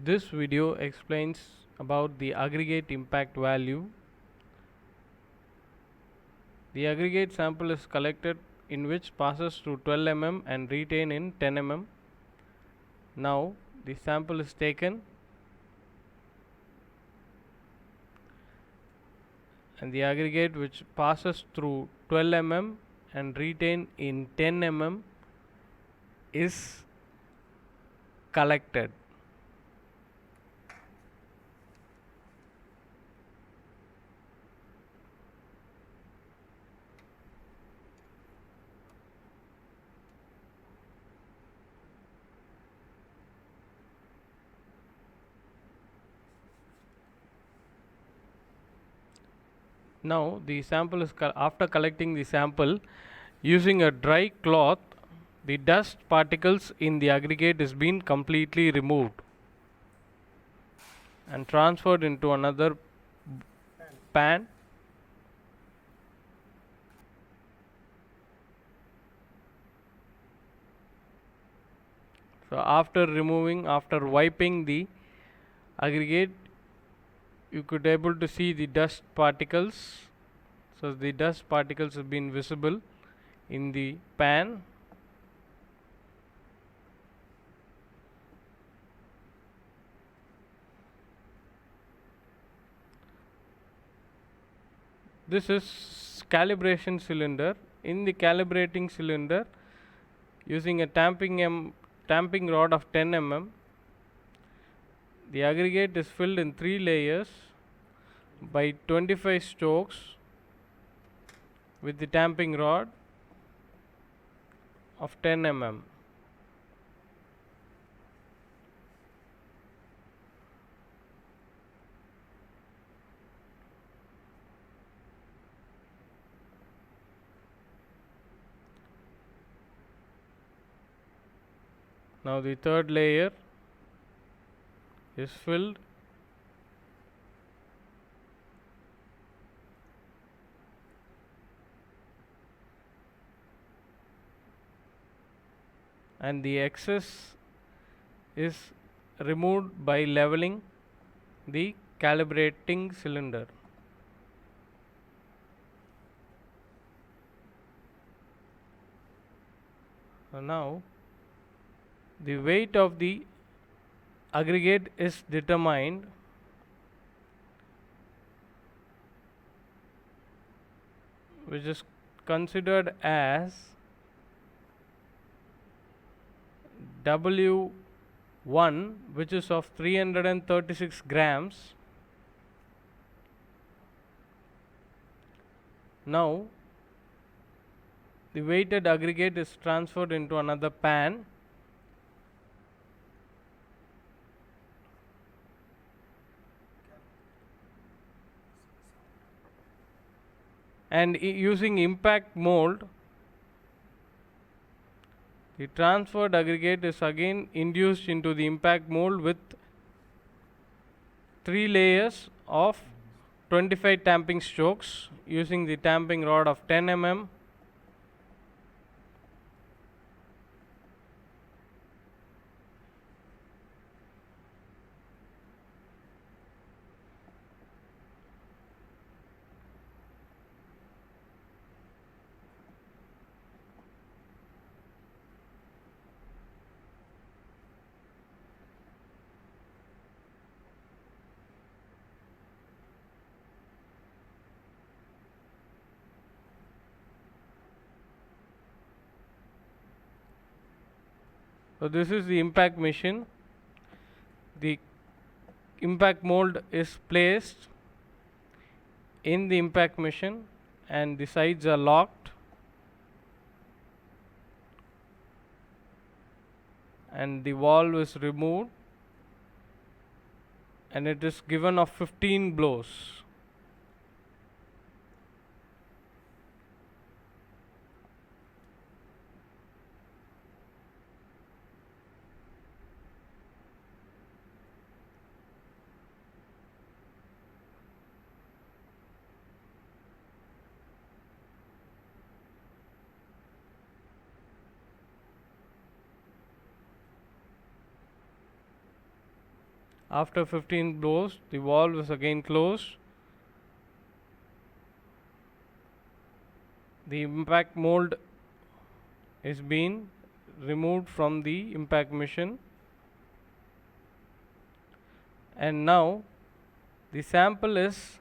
This video explains about the aggregate impact value. The aggregate sample is collected in which passes through 12 mm and retain in 10 mm. Now the sample is taken and the aggregate which passes through 12 mm and retain in 10 mm is collected. Now the sample is after collecting the sample using a dry cloth, the dust particles in the aggregate is being completely removed and transferred into another pan. So after wiping the aggregate, you could able to see the dust particles. So the dust particles have been visible in the pan. This is calibration cylinder. In the calibrating cylinder, using a tamping rod of 10 mm, the aggregate is filled in 3 layers by 25 strokes with the tamping rod of 10 mm. Now the third layer is filled and the excess is removed by leveling the calibrating cylinder. Now the weight of the aggregate is determined which is considered as W1, which is of 336 grams. Now the weighted aggregate is transferred into another pan. And using impact mold, the transferred aggregate is again induced into the impact mold with 3 layers of 25 tamping strokes using the tamping rod of 10 mm. So this is the impact machine. The impact mold is placed in the impact machine and the sides are locked and the valve is removed and it is given of 15 blows. After 15 blows, the valve is again closed. The impact mold is being removed from the impact machine, and now the sample is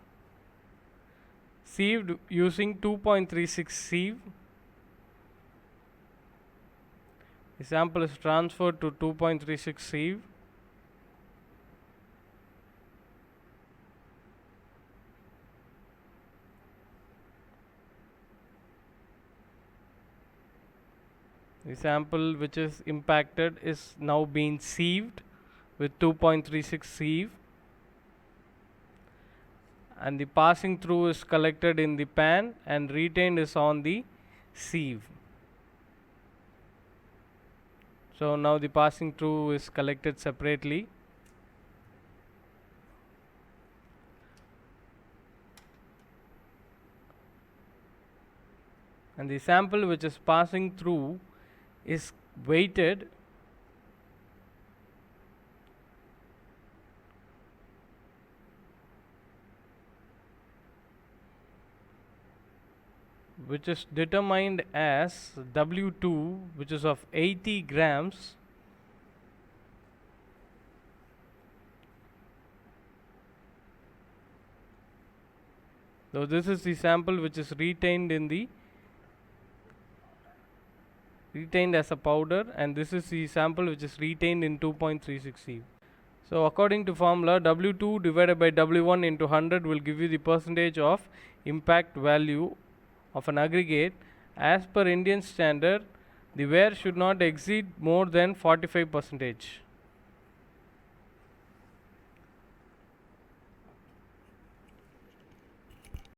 sieved using 2.36 sieve. The sample is transferred to 2.36 sieve. The sample which is impacted is now being sieved with 2.36 sieve, and the passing through is collected in the pan and retained is on the sieve. So now the passing through is collected separately. And the sample which is passing through is weighted which is determined as W2, which is of 80 grams, so this is the sample which is retained as a powder, and this is the sample which is retained in 2.36 sieve. So according to formula, W2 divided by W1 into 100 will give you the percentage of impact value of an aggregate. As per Indian standard, the wear should not exceed more than 45%.